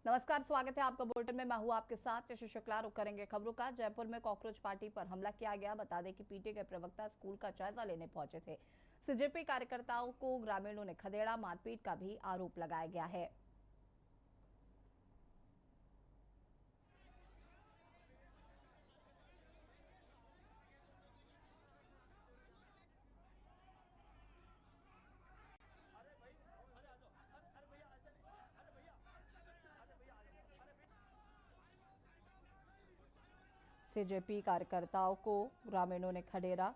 नमस्कार, स्वागत है आपका बुलेटिन में। मैं हूं आपके साथ यशु शुक्ला। रुक करेंगे खबरों का। जयपुर में कॉकरोच पार्टी पर हमला किया गया। बता दें कि पीटे के प्रवक्ता स्कूल का जायजा लेने पहुंचे थे। सीजेपी कार्यकर्ताओं को ग्रामीणों ने खदेड़ा, मारपीट का भी आरोप लगाया गया है। सीजेपी कार्यकर्ताओं को ग्रामीणों ने खदेड़ा।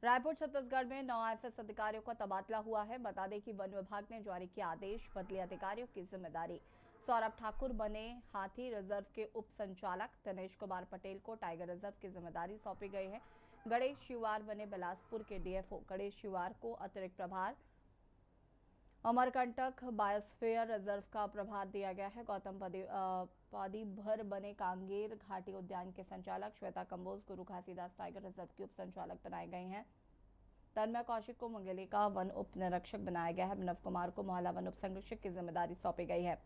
रायपुर छत्तीसगढ़ में 9 आईएफएस अधिकारियों का तबादला हुआ है। बता दें कि वन विभाग ने जारी किया आदेश, बदले अधिकारियों की जिम्मेदारी। सौरभ ठाकुर बने हाथी रिजर्व के उप संचालक। दिनेश कुमार पटेल को टाइगर रिजर्व की जिम्मेदारी सौंपी गई है। गणेश शिवार बने बिलासपुर के डीएफओ। गणेश शिवार को अतिरिक्त प्रभार। अमरकंटक बायोस्फीयर रिजर्व का प्रभार दिया गया है। गौतम पादीभर बने कांगेर घाटी उद्यान के संचालक। श्वेता कंबोज गुरु घासीदास टाइगर रिजर्व के उप संचालक बनाए गए हैं। तन्मय कौशिक को मंगेली का वन उप निरीक्षक बनाया गया है। अभिनव कुमार को मोहल्ला वन उप संरक्षक की जिम्मेदारी सौंपी गई है।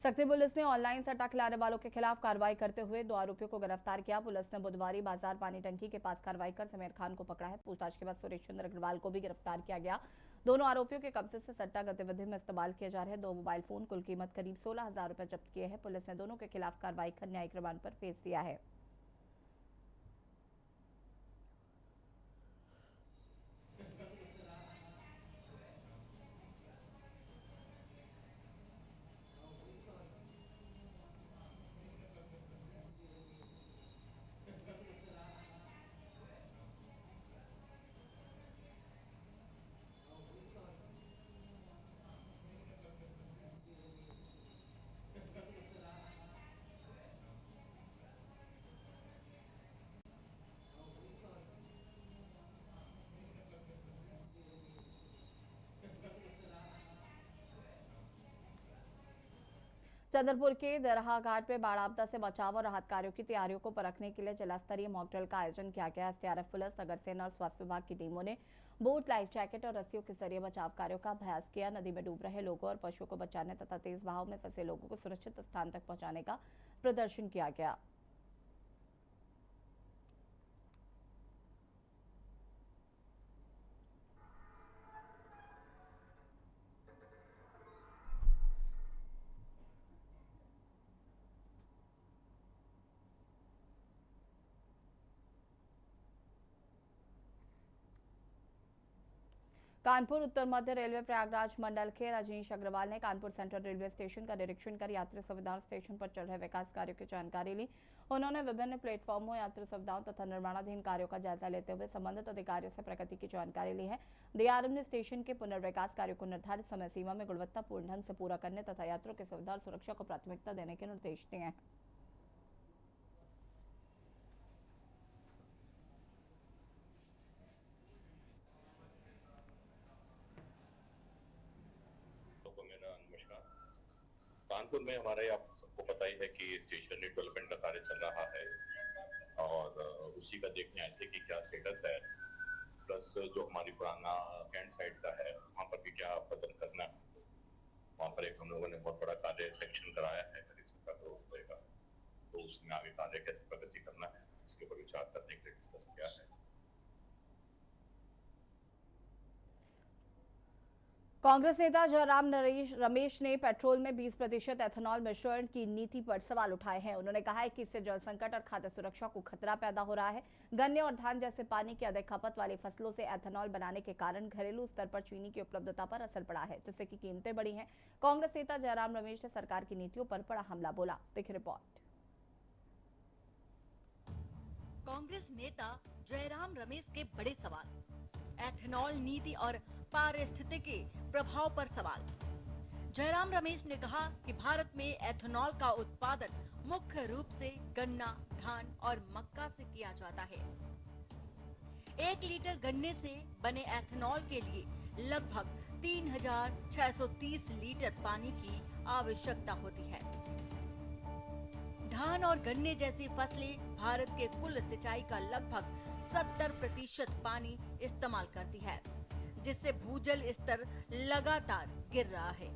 सक्ती पुलिस ने ऑनलाइन सट्टा खिलाने वालों के खिलाफ कार्रवाई करते हुए 2 आरोपियों को गिरफ्तार किया। पुलिस ने बुधवारी बाजार पानी टंकी के पास कार्रवाई कर समीर खान को पकड़ा है। पूछताछ के बाद सुरेश चंद्र अग्रवाल को भी गिरफ्तार किया गया। दोनों आरोपियों के कब्जे से सट्टा गतिविधि में इस्तेमाल किए जा रहे 2 मोबाइल फोन, कुल कीमत करीब 16,000 रुपए जब्त किए हैं। पुलिस ने दोनों के खिलाफ कार्रवाई कर न्यायिक रिमांड पर भेज दिया है। चंद्रपुर के दरहा घाट पे बाढ़ आपदा से बचाव और राहत कार्यों की तैयारियों को परखने के लिए जिला स्तरीय मॉक ड्रिल का आयोजन किया गया। एसडीआरएफ, पुलिस, नगर सेना और स्वास्थ्य विभाग की टीमों ने बोट, लाइफ जैकेट और रस्सियों के जरिए बचाव कार्यों का अभ्यास किया। नदी में डूब रहे लोगों और पशुओं को बचाने तथा तेज बहाव में फंसे लोगों को सुरक्षित स्थान तक पहुंचाने का प्रदर्शन किया गया। कानपुर उत्तर मध्य रेलवे प्रयागराज मंडल के रजनीश अग्रवाल ने कानपुर सेंट्रल रेलवे स्टेशन का निरीक्षण कर यात्री सुविधाओं स्टेशन पर चल रहे विकास कार्यों की जानकारी ली। उन्होंने विभिन्न प्लेटफॉर्मों, यात्री सुविधाओं तथा निर्माणाधीन कार्यों का जायजा लेते हुए संबंधित अधिकारियों से प्रगति की जानकारी ली है। डीआरएम ने स्टेशन के पुनर्विकास कार्यों को निर्धारित समय सीमा में गुणवत्तापूर्ण ढंग से पूरा करने तथा यात्रियों की सुविधा और सुरक्षा को प्राथमिकता देने के निर्देश दिए हैं। को मेरा नमस्कार। कानपुर में हमारे आप सबको पता ही है कि स्टेशन डेवलपमेंट का कार्य चल रहा है और उसी का देखने आए थे कि क्या स्टेटस है, प्लस जो हमारी पुराना कैंट साइड का है वहाँ पर भी क्या बदल करना है। वहाँ पर एक हम लोगों ने बहुत बड़ा कार्य सेंक्शन कराया है करीब 70 करोड़ रुपए का, तो उसमें आगे कार्य कैसे प्रगति करना है इसके ऊपर विचार करने के लिए डिस्कस किया है। कांग्रेस नेता जयराम रमेश ने पेट्रोल में 20% एथेनॉल मिश्रण की नीति पर सवाल उठाए हैं। उन्होंने कहा है कि इससे जल संकट और खाद्य सुरक्षा को खतरा पैदा हो रहा है। गन्ने और धान जैसे पानी की अधिक खपत वाली फसलों से एथेनॉल बनाने के कारण घरेलू स्तर पर चीनी की उपलब्धता पर असर पड़ा है, जिससे कि कीमतें बढ़ी हैं। कांग्रेस नेता जयराम रमेश ने सरकार की नीतियों पर बड़ा हमला बोला। देखिए रिपोर्ट। कांग्रेस नेता जयराम रमेश के बड़े सवाल, एथेनॉल नीति और पारिस्थितिकी प्रभाव पर सवाल। जयराम रमेश ने कहा कि भारत में एथेनॉल का उत्पादन मुख्य रूप से गन्ना, धान और मक्का से किया जाता है। 1 लीटर गन्ने से बने एथेनॉल के लिए लगभग 3630 लीटर पानी की आवश्यकता होती है। धान और गन्ने जैसी फसलें भारत के कुल सिंचाई का लगभग 70% पानी इस्तेमाल करती है, जिससे भूजल स्तर लगातार गिर रहा है।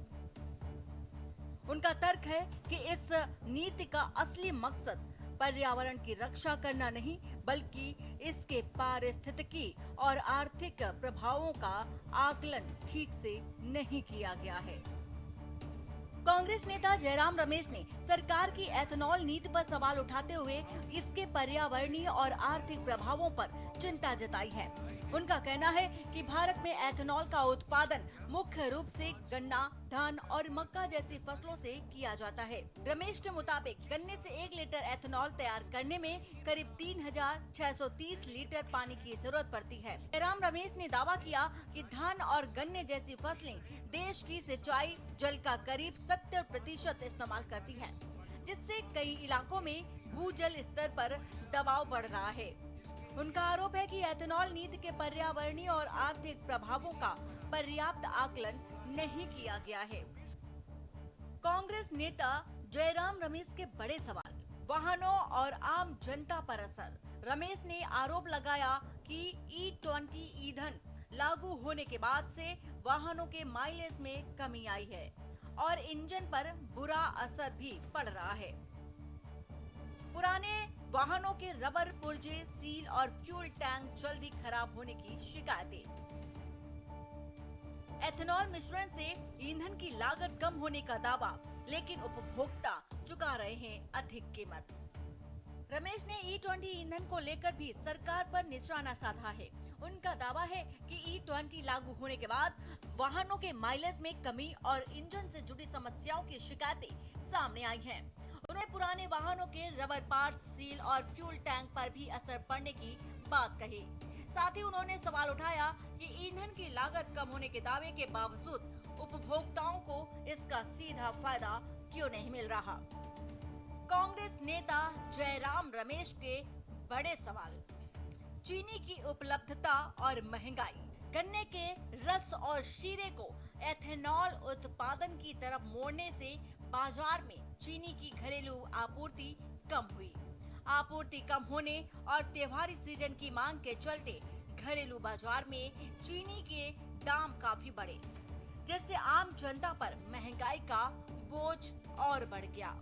उनका तर्क है कि इस नीति का असली मकसद पर्यावरण की रक्षा करना नहीं, बल्कि इसके पारिस्थितिकी और आर्थिक प्रभावों का आकलन ठीक से नहीं किया गया है। कांग्रेस नेता जयराम रमेश ने सरकार की एथेनॉल नीति पर सवाल उठाते हुए इसके पर्यावरणीय और आर्थिक प्रभावों पर चिंता जताई है। उनका कहना है कि भारत में एथेनॉल का उत्पादन मुख्य रूप से गन्ना, धान और मक्का जैसी फसलों से किया जाता है। रमेश के मुताबिक गन्ने से 1 लीटर एथेनॉल तैयार करने में करीब 3630 लीटर पानी की जरूरत पड़ती है। जयराम रमेश ने दावा किया कि धान और गन्ने जैसी फसलें देश की सिंचाई जल का करीब 70% इस्तेमाल करती है, जिससे कई इलाकों में भूजल स्तर पर दबाव बढ़ रहा है। उनका आरोप है कि एथेनॉल नीति के पर्यावरणीय और आर्थिक प्रभावों का पर्याप्त आकलन नहीं किया गया है। कांग्रेस नेता जयराम रमेश के बड़े सवाल, वाहनों और आम जनता पर असर। रमेश ने आरोप लगाया कि E20 ईंधन लागू होने के बाद से वाहनों के माइलेज में कमी आई है और इंजन पर बुरा असर भी पड़ रहा है। पुराने वाहनों के रबर पुर्जे, सील और फ्यूल टैंक जल्दी खराब होने की शिकायतें। एथेनॉल मिश्रण से ईंधन की लागत कम होने का दावा, लेकिन उपभोक्ता चुका रहे हैं अधिक कीमत। रमेश ने E20 ईंधन को लेकर भी सरकार पर निशाना साधा है। उनका दावा है कि E20 लागू होने के बाद वाहनों के माइलेज में कमी और इंजन से जुड़ी समस्याओं की शिकायतें सामने आई हैं। उन्होंने पुराने वाहनों के रबर पार्ट्स, सील और फ्यूल टैंक पर भी असर पड़ने की बात कही। साथ ही उन्होंने सवाल उठाया कि ईंधन की लागत कम होने के दावे के बावजूद उपभोक्ताओं को इसका सीधा फायदा क्यों नहीं मिल रहा। कांग्रेस नेता जयराम रमेश के बड़े सवाल, चीनी की उपलब्धता और महंगाई। गन्ने के रस और शीरे को एथेनॉल उत्पादन की तरफ मोड़ने से बाजार में चीनी की घरेलू आपूर्ति कम हुई। आपूर्ति कम होने और त्योहारी सीजन की मांग के चलते घरेलू बाजार में चीनी के दाम काफी बढ़े, जिससे आम जनता पर महंगाई का बोझ और बढ़ गया।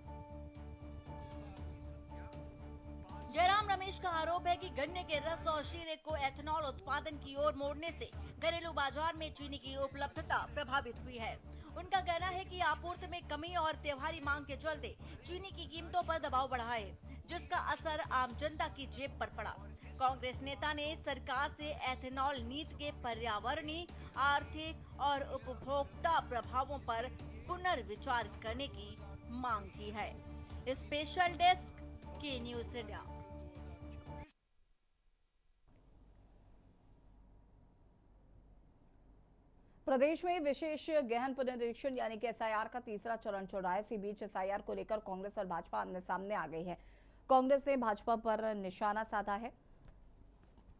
जयराम रमेश का आरोप है कि गन्ने के रस और शीरे को एथेनॉल उत्पादन की ओर मोड़ने से घरेलू बाजार में चीनी की उपलब्धता प्रभावित हुई है। उनका कहना है कि आपूर्ति में कमी और त्योहारी मांग के चलते चीनी की कीमतों पर दबाव बढ़ा है, जिसका असर आम जनता की जेब पर पड़ा। कांग्रेस नेता ने सरकार से एथेनॉल नीति के पर्यावरणीय, आर्थिक और उपभोक्ता प्रभावों पर पुनर्विचार करने की मांग की है। स्पेशल डेस्क के न्यूज़ इंडिया। प्रदेश में विशेष गहन पुनरीक्षण यानी कि एसआईआर का तीसरा चरण चल रहा है। इसी बीच एसआईआर को लेकर कांग्रेस और भाजपा आमने सामने आ गई है। कांग्रेस ने भाजपा पर निशाना साधा है।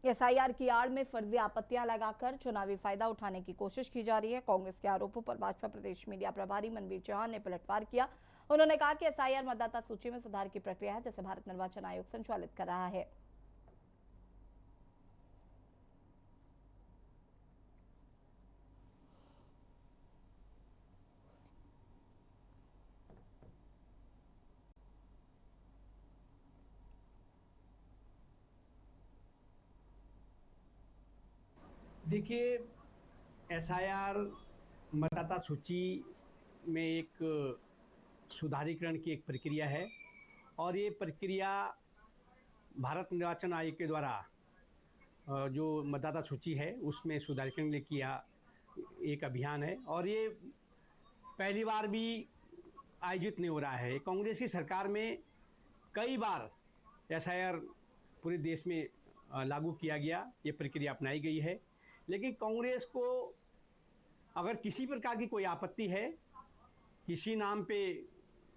एसआईआर की आड़ में फर्जी आपत्तियां लगाकर चुनावी फायदा उठाने की कोशिश की जा रही है। कांग्रेस के आरोपों पर भाजपा प्रदेश मीडिया प्रभारी मनवीर चौहान ने पलटवार किया। उन्होंने कहा कि एसआईआर मतदाता सूची में सुधार की प्रक्रिया है, जिसे भारत निर्वाचन आयोग संचालित कर रहा है। देखिए, एसआईआर मतदाता सूची में एक सुधारीकरण की एक प्रक्रिया है और ये प्रक्रिया भारत निर्वाचन आयोग के द्वारा जो मतदाता सूची है उसमें सुधारीकरण के लिए किया एक अभियान है और ये पहली बार भी आयोजित नहीं हो रहा है। कांग्रेस की सरकार में कई बार एसआईआर पूरे देश में लागू किया गया, ये प्रक्रिया अपनाई गई है, लेकिन कांग्रेस को अगर किसी प्रकार की कोई आपत्ति है, किसी नाम पे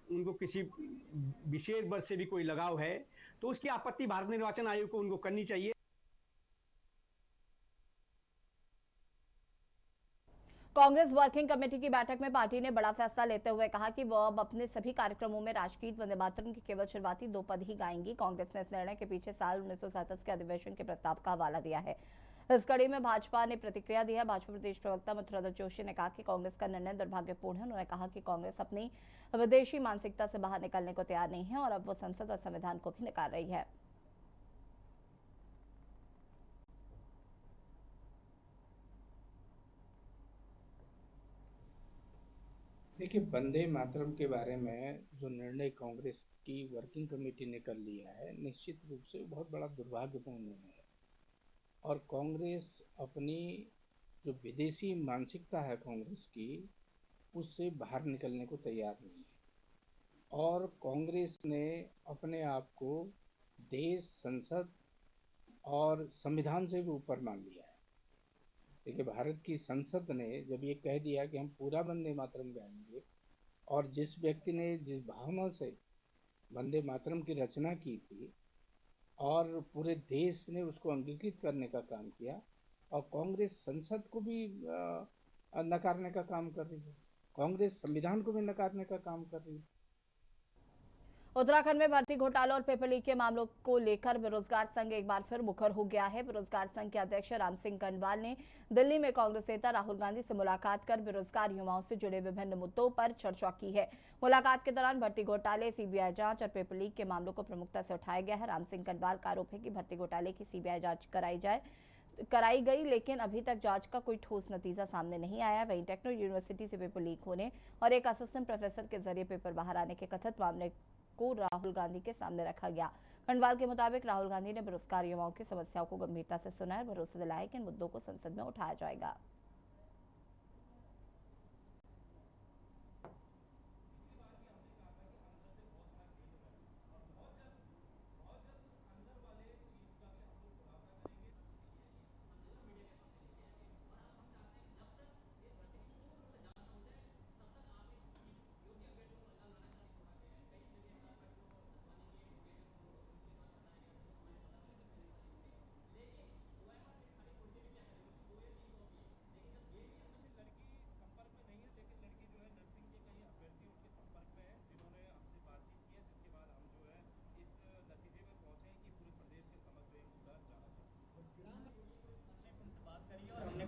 उनको किसी विशेष वर्ग से भी कोई लगाव है, तो उसकी आपत्ति भारत निर्वाचन आयोग को उनको करनी चाहिए। कांग्रेस वर्किंग कमेटी की बैठक में पार्टी ने बड़ा फैसला लेते हुए कहा कि वह अब अपने सभी कार्यक्रमों में राष्ट्रगीत वंदे मातरम के केवल शुरुआती 2 पद ही गाएंगी। कांग्रेस ने इस निर्णय के पीछे साल 1937 के अधिवेशन के प्रस्ताव का हवाला दिया है। इस कड़ी में भाजपा ने प्रतिक्रिया दी है। भाजपा प्रदेश प्रवक्ता मथुरादत्त जोशी ने कहा कि कांग्रेस का निर्णय दुर्भाग्यपूर्ण है। उन्होंने कहा कि कांग्रेस अपनी विदेशी मानसिकता से बाहर निकलने को तैयार नहीं है और अब वो संसद और संविधान को भी नकार रही है। देखिए, वंदे मातरम के बारे में जो निर्णय कांग्रेस की वर्किंग कमेटी ने कर लिया है, निश्चित रूप से बहुत बड़ा दुर्भाग्यपूर्ण निर्णय है और कांग्रेस अपनी जो विदेशी मानसिकता है कांग्रेस की, उससे बाहर निकलने को तैयार नहीं है और कांग्रेस ने अपने आप को देश, संसद और संविधान से भी ऊपर मान लिया है। देखिए, भारत की संसद ने जब ये कह दिया कि हम पूरा वंदे मातरम गाएंगे और जिस व्यक्ति ने जिस भावना से वंदे मातरम की रचना की थी और पूरे देश ने उसको अंगीकृत करने का काम किया और कांग्रेस संसद को भी नकारने का काम कर रही है, कांग्रेस संविधान को भी नकारने का काम कर रही है। उत्तराखंड में भर्ती घोटाला और पेपर लीक के मामलों को लेकर बेरोजगार संघ एक बार फिर मुखर हो गया है। बेरोजगार संघ के अध्यक्ष राम सिंह कंडवाल ने दिल्ली में कांग्रेस नेता राहुल गांधी से मुलाकात कर बेरोजगार युवाओं से जुड़े विभिन्न मुद्दों पर चर्चा की है। मुलाकात के दौरान भर्ती घोटाले, सीबीआई जांच और पेपर लीक के मामलों को प्रमुखता से उठाया गया है। राम सिंह कंडवाल का आरोप है कि भर्ती घोटाले की सीबीआई जांच कराई गई, लेकिन अभी तक जांच का कोई ठोस नतीजा सामने नहीं आया। वहीं टेक्नो यूनिवर्सिटी से पेपर लीक होने और एक असिस्टेंट प्रोफेसर के जरिए पेपर बाहर आने के कथित मामले को राहुल गांधी के सामने रखा गया। खंडवाल के मुताबिक राहुल गांधी ने बेरोजगार युवाओं की समस्याओं को गंभीरता से सुना और भरोसा दिलाया कि इन मुद्दों को संसद में उठाया जाएगा।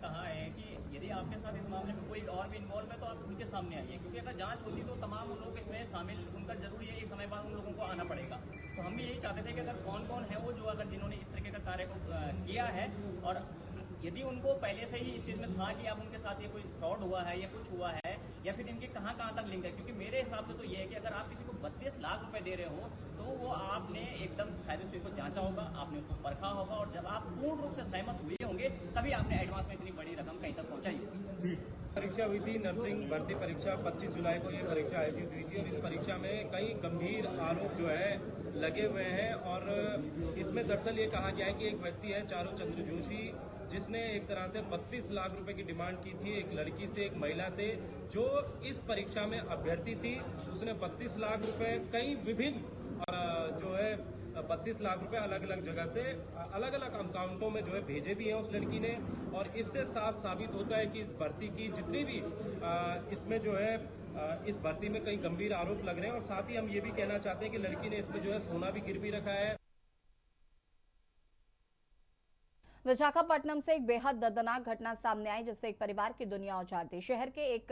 कहा है कि यदि आपके साथ इस मामले में कोई और भी इन्वॉल्व है तो आप उनके सामने आइए, क्योंकि अगर जांच होती तो तमाम लोग इसमें शामिल उनका जरूरी है, एक समय बाद उन लोगों को आना पड़ेगा। तो हम भी यही चाहते थे कि अगर कौन कौन है वो जो अगर जिन्होंने इस तरीके का कार्य को किया है और यदि उनको पहले से ही इस चीज़ में था कि अब उनके साथ ये कोई फ्रॉड हुआ है या कुछ हुआ है या फिर इनके कहाँ तक लिंक है, क्योंकि मेरे हिसाब से तो ये है कि अगर आप किसी को 32 लाख रुपए दे रहे हो तो वो आपने एकदम शायद उस चीज़ को जांचा होगा, आपने उसको परखा होगा और जब आप पूर्ण रूप से सहमत हुए होंगे तभी आपने एडवांस में इतनी बड़ी रकम कहीं तक पहुँचाई होगी। परीक्षा हुई थी, नर्सिंग भर्ती परीक्षा 25 जुलाई को ये परीक्षा आयोजित हुई थी और इस परीक्षा में कई गंभीर आरोप जो है लगे हुए हैं और इसमें दरअसल ये कहा गया है कि एक व्यक्ति है चारू चंद्र जोशी, जिसने एक तरह से 32 लाख रुपए की डिमांड की थी एक लड़की से, एक महिला से जो इस परीक्षा में अभ्यर्थी थी। उसने 32 लाख रुपए कई विभिन्न जो है 32 लाख रुपए अलग अलग जगह से अलग अलग अकाउंटों में जो है भेजे भी हैं उस लड़की ने और इससे साफ साबित होता है कि इस भर्ती की जितनी भी इसमें जो है इस भर्ती में कई गंभीर आरोप लग रहे हैं और साथ ही हम ये भी कहना चाहते हैं कि लड़की ने इसमें जो है सोना भी गिरवी रखा है। विशाखापट्टनम से एक बेहद दर्दनाक घटना सामने आई जिससे एक परिवार की दुनिया उजाड़ दी। शहर के एक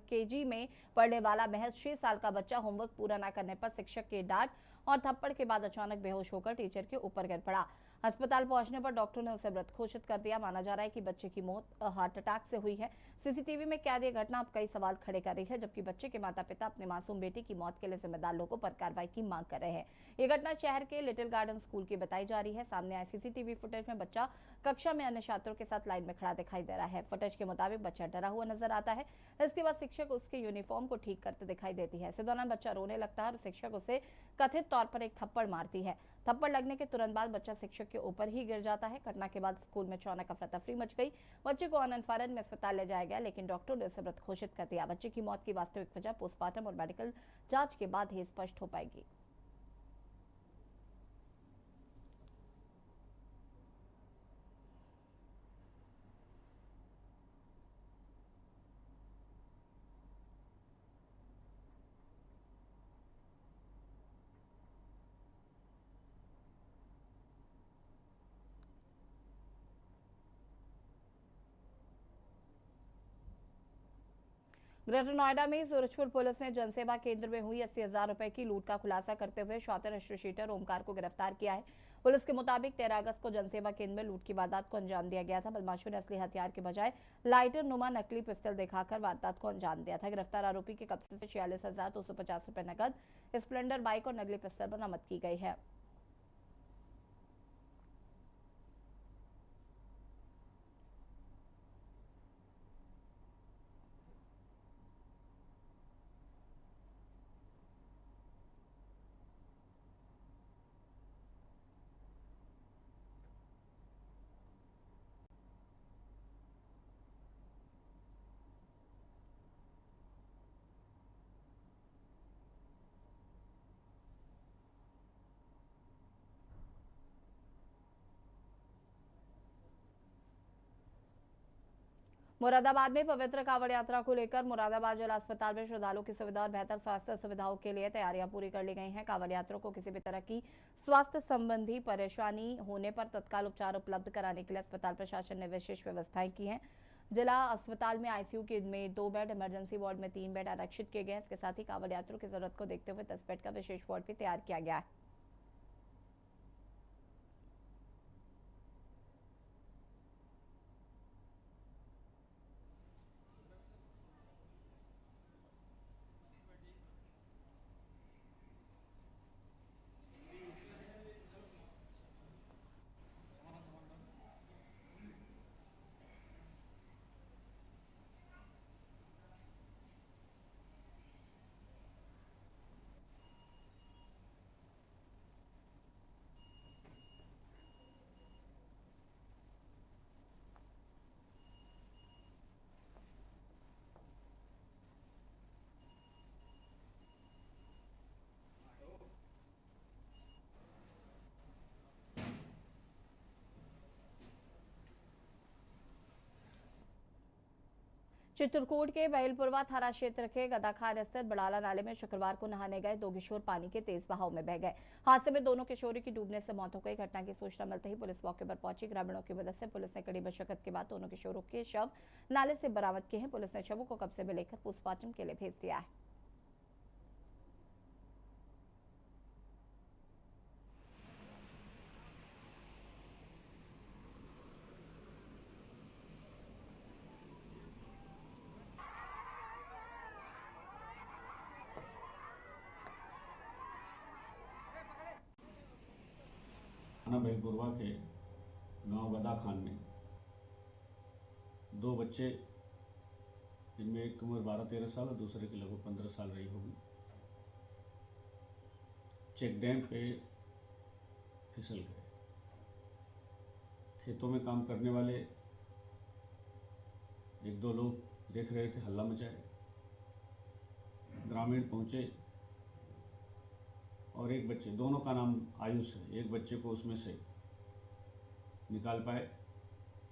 केजी में पढ़ने वाला महज 6 साल का बच्चा होमवर्क पूरा न करने पर शिक्षक के डांट और थप्पड़ के बाद अचानक बेहोश होकर टीचर के ऊपर गिर पड़ा। अस्पताल पहुंचने पर डॉक्टर ने उसे मृत घोषित कर दिया। माना जा रहा है कि बच्चे की मौत हार्ट अटैक से हुई है। सीसीटीवी में कैद ये घटना अब कई सवाल खड़े कर रही है, जबकि बच्चे के माता पिता अपने मासूम बेटी की मौत के लिए जिम्मेदार लोगों पर कार्रवाई की मांग कर रहे हैं। ये घटना शहर के लिटिल गार्डन स्कूल की बताई जा रही है। सामने आए सीसीटीवी फुटेज में बच्चा कक्षा में अन्य छात्रों के साथ लाइन में खड़ा दिखाई दे रहा है। फुटेज के मुताबिक बच्चा डरा हुआ नजर आता है। इसके बाद शिक्षक उसके यूनिफॉर्म को ठीक करते दिखाई देती है। इसी दौरान बच्चा रोने लगता है और शिक्षक उसे कथित तौर पर एक थप्पड़ मारती है। थप्पड़ लगने के तुरंत बाद बच्चा शिक्षक के ऊपर ही गिर जाता है। घटना के बाद स्कूल में अचानक अफरा तफरी मच गई। बच्चे को आनंद फानंद में अस्पताल ले जाया गया, लेकिन डॉक्टर ने उसे मृत घोषित कर दिया। बच्चे की मौत की वास्तविक वजह पोस्टमार्टम और मेडिकल जांच के बाद ही स्पष्ट हो पाएगी। ग्रेटर नोएडा में सूरजपुर पुलिस ने जनसेवा केंद्र में हुई 80,000 रुपए की लूट का खुलासा करते हुए शातिर एसोसिएटर ओमकार को गिरफ्तार किया है। पुलिस के मुताबिक 13 अगस्त को जनसेवा केंद्र में लूट की वारदात को अंजाम दिया गया था। बदमाशों ने असली हथियार के बजाय लाइटर नुमा नकली पिस्टल दिखाकर वारदात को अंजाम दिया था। गिरफ्तार आरोपी के कब्जे से 46,250 रुपए नकद, स्प्लेंडर बाइक और नकली पिस्टल बरामद की गई है। मुरादाबाद में पवित्र कांवड़ यात्रा को लेकर मुरादाबाद जिला अस्पताल में श्रद्धालुओं की सुविधा और बेहतर स्वास्थ्य सुविधाओं के लिए तैयारियां पूरी कर ली गई हैं। कांवड़ यात्रियों को किसी भी तरह की स्वास्थ्य संबंधी परेशानी होने पर तत्काल उपचार उपलब्ध कराने के लिए अस्पताल प्रशासन ने विशेष व्यवस्थाएं की हैं। जिला अस्पताल में आईसीयू के में 2 बेड, इमरजेंसी वार्ड में 3 बेड आरक्षित किए गए हैं। इसके साथ ही कांवड़ यात्रियों की जरूरत को देखते हुए 10 बेड का विशेष वार्ड भी तैयार किया गया है। चित्रकूट के बैलपुरवा थाना क्षेत्र के गदाखान स्थित बड़ाला नाले में शुक्रवार को नहाने गए 2 किशोर पानी के तेज बहाव में बह गए। हादसे में दोनों किशोरी की डूबने से मौत हो गई। घटना की सूचना मिलते ही पुलिस मौके पर पहुंची। ग्रामीणों की मदद से पुलिस ने कड़ी मशक्कत के बाद दोनों किशोरों के शव नाले से बरामद किए हैं। पुलिस ने शवों को कब्जे में लेकर पोस्टमार्टम के लिए भेज दिया है। थाना बैलपुरवा के गांव गदा खान में 2 बच्चे, जिनमें एक की उम्र 12-13 साल और दूसरे की लगभग 15 साल रही होगी, चेक डैम पे फिसल गए। खेतों में काम करने वाले 1-2 लोग देख रहे थे, हल्ला मचाए। ग्रामीण पहुंचे और एक बच्चे, दोनों का नाम आयुष है, एक बच्चे को उसमें से निकाल पाए।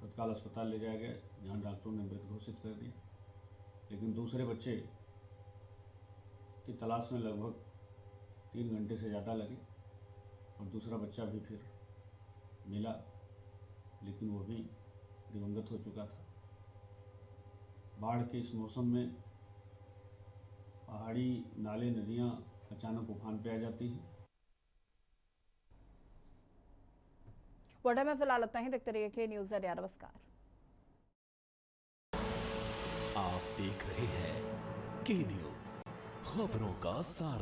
तत्काल अस्पताल ले जाया गया, जहां डॉक्टरों ने मृत घोषित कर दिया। लेकिन दूसरे बच्चे की तलाश में लगभग 3 घंटे से ज़्यादा लगे और दूसरा बच्चा भी फिर मिला, लेकिन वो भी दिवंगत हो चुका था। बाढ़ के इस मौसम में पहाड़ी, नाले, नदियाँ अचानक उफान पे आ जाती हैं। बुलेटिन में फिलहाल इतना ही। देखते रहिए के न्यूज़ इंडिया। नमस्कार। आप देख रहे हैं के न्यूज़, खबरों का सार।